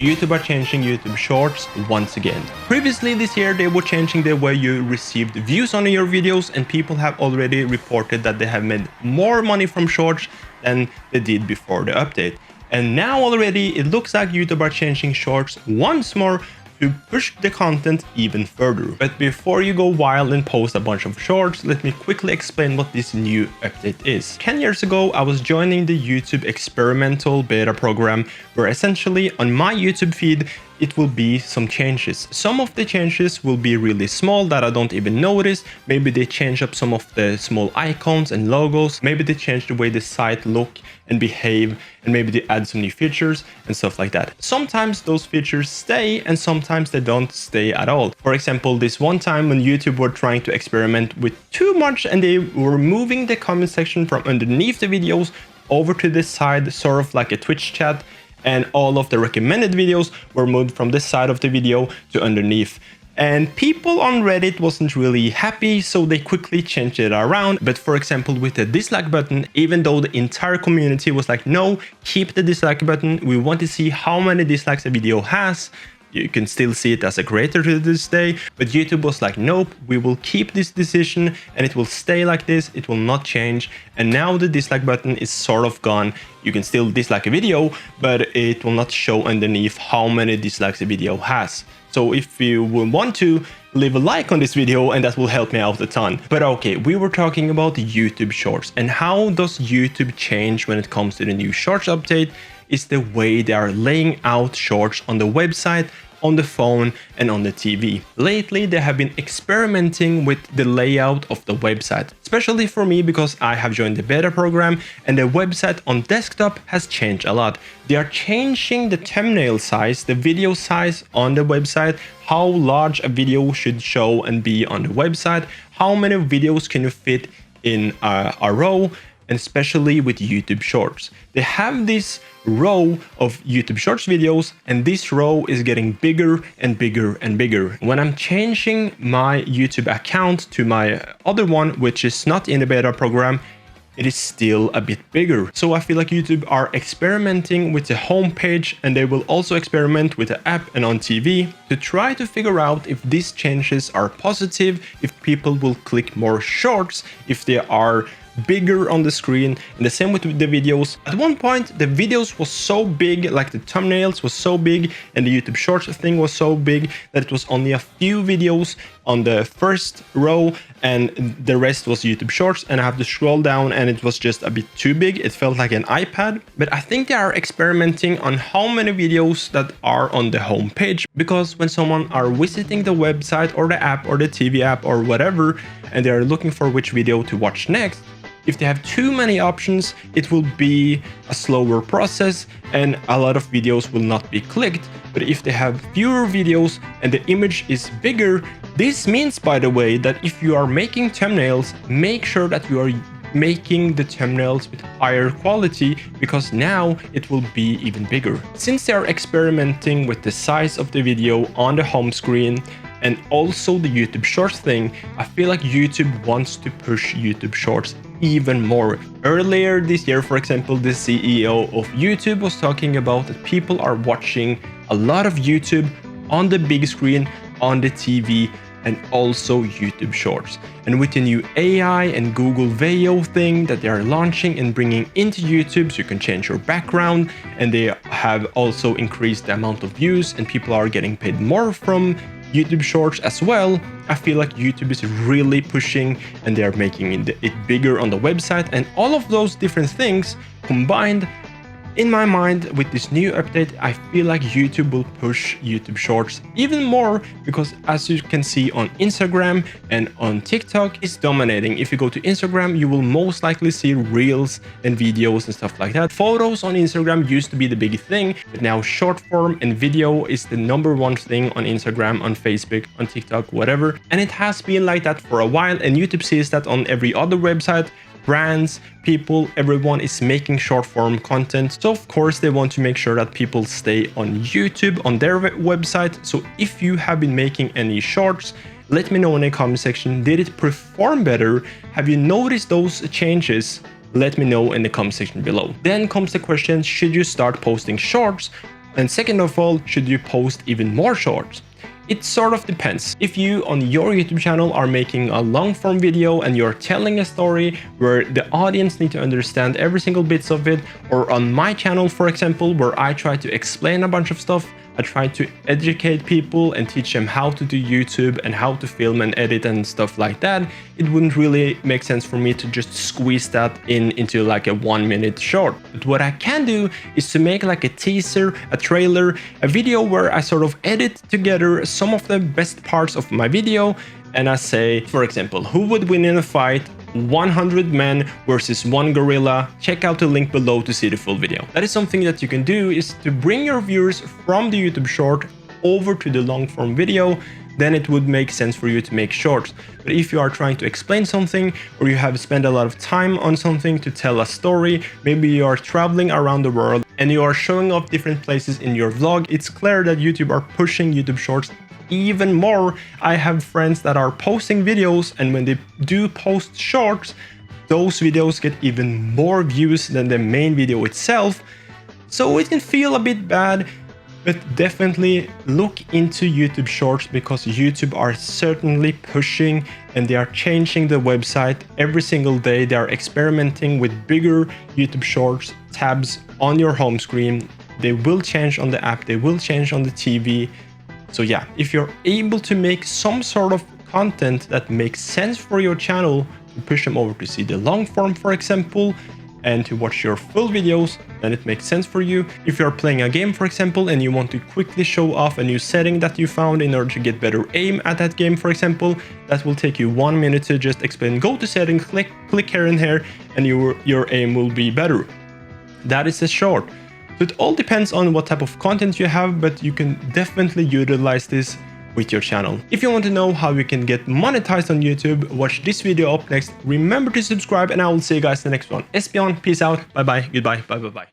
YouTube are changing YouTube Shorts once again. Previously this year, they were changing the way you received views on your videos, and people have already reported that they have made more money from Shorts than they did before the update. And now already it looks like YouTube are changing Shorts once more to push the content even further. But before you go wild and post a bunch of shorts, let me quickly explain what this new update is. 10 years ago, I was joining the YouTube experimental beta program, where essentially on my YouTube feed, it will be some changes. Some of the changes will be really small that I don't even notice. Maybe they change up some of the small icons and logos. Maybe they change the way the site look and behave, and maybe they add some new features and stuff like that. Sometimes those features stay and sometimes they don't stay at all. For example, this one time when YouTube were trying to experiment with too much and they were moving the comment section from underneath the videos over to the side, sort of like a Twitch chat, and all of the recommended videos were moved from this side of the video to underneath. And people on Reddit wasn't really happy, so they quickly changed it around. But for example, with the dislike button, even though the entire community was like, no, keep the dislike button, we want to see how many dislikes a video has. You can still see it as a creator to this day, but YouTube was like, nope, we will keep this decision and it will stay like this, it will not change. And now the dislike button is sort of gone. You can still dislike a video, but it will not show underneath how many dislikes a video has. So if you want to, leave a like on this video and that will help me out a ton. But okay, we were talking about YouTube Shorts, and how does YouTube change when it comes to the new Shorts update is the way they are laying out Shorts on the website, on the phone and on the TV. Lately, they have been experimenting with the layout of the website, especially for me because I have joined the beta program and the website on desktop has changed a lot. They are changing the thumbnail size, the video size on the website, how large a video should show and be on the website, how many videos can you fit in a row, and especially with YouTube Shorts. They have this row of YouTube Shorts videos, and this row is getting bigger and bigger and bigger. When I'm changing my YouTube account to my other one, which is not in the beta program, it is still a bit bigger. So I feel like YouTube are experimenting with the homepage, and they will also experiment with the app and on TV to try to figure out if these changes are positive, if people will click more shorts, if they are bigger on the screen. And the same with the videos. At one point the videos was so big, like the thumbnails was so big and the YouTube Shorts thing was so big that it was only a few videos on the first row and the rest was YouTube Shorts, and I have to scroll down and it was just a bit too big. It felt like an iPad. But I think they are experimenting on how many videos that are on the home page, because when someone are visiting the website or the app or the TV app or whatever and they are looking for which video to watch next, if they have too many options, it will be a slower process and a lot of videos will not be clicked. But if they have fewer videos and the image is bigger, this means, by the way, that if you are making thumbnails, make sure that you are making the thumbnails with higher quality, because now it will be even bigger. Since they are experimenting with the size of the video on the home screen and also the YouTube Shorts thing, I feel like YouTube wants to push YouTube Shorts even more. Earlier this year, for example, the CEO of YouTube was talking about that people are watching a lot of YouTube on the big screen, on the TV, and also YouTube Shorts. And with the new AI and Google Video thing that they are launching and bringing into YouTube, so you can change your background, and they have also increased the amount of views and people are getting paid more from YouTube Shorts as well, I feel like YouTube is really pushing and they are making it bigger on the website, and all of those different things combined, in my mind, with this new update, I feel like YouTube will push YouTube Shorts even more, because as you can see on Instagram and on TikTok, it's dominating. If you go to Instagram, you will most likely see reels and videos and stuff like that. Photos on Instagram used to be the big thing, but now short form and video is the #1 thing on Instagram, on Facebook, on TikTok, whatever. And it has been like that for a while, and YouTube sees that on every other website. Brands, people, everyone is making short form content. So of course they want to make sure that people stay on YouTube, on their website. So if you have been making any shorts, let me know in the comment section. Did it perform better? Have you noticed those changes? Let me know in the comment section below. Then comes the question, should you start posting shorts And second of all, should you post even more shorts? It sort of depends. If you on your YouTube channel are making a long form video and you're telling a story where the audience need to understand every single bits of it, or on my channel, for example, where I try to explain a bunch of stuff, I try to educate people and teach them how to do YouTube and how to film and edit and stuff like that, it wouldn't really make sense for me to just squeeze that into like a 1-minute short. But what I can do is to make like a teaser, a trailer, a video where I sort of edit together some of the best parts of my video, and I say, for example, who would win in a fight? 100 men versus 1 gorilla. Check out the link below to see the full video. That is something that you can do, is to bring your viewers from the YouTube short over to the long form video. Then it would make sense for you to make shorts. But if you are trying to explain something, or you have spent a lot of time on something to tell a story, maybe you are traveling around the world and you are showing off different places in your vlog, it's clear that YouTube are pushing YouTube shorts even more. I have friends that are posting videos, and when they do post shorts, those videos get even more views than the main video itself. So it can feel a bit bad, but definitely look into YouTube shorts, because YouTube are certainly pushing and they are changing the website every single day. They are experimenting with bigger YouTube shorts tabs on your home screen. They will change on the app, they will change on the TV. So yeah, if you're able to make some sort of content that makes sense for your channel, to push them over to see the long form, for example, and to watch your full videos, then it makes sense for you. If you're playing a game, for example, and you want to quickly show off a new setting that you found in order to get better aim at that game, for example, that will take you 1 minute to just explain, go to settings, click here and here, and your aim will be better. That is a short. So it all depends on what type of content you have, but you can definitely utilize this with your channel. If you want to know how you can get monetized on YouTube, watch this video up next. Remember to subscribe, and I will see you guys in the next one. Esbjorn, peace out, bye bye, goodbye, bye bye bye.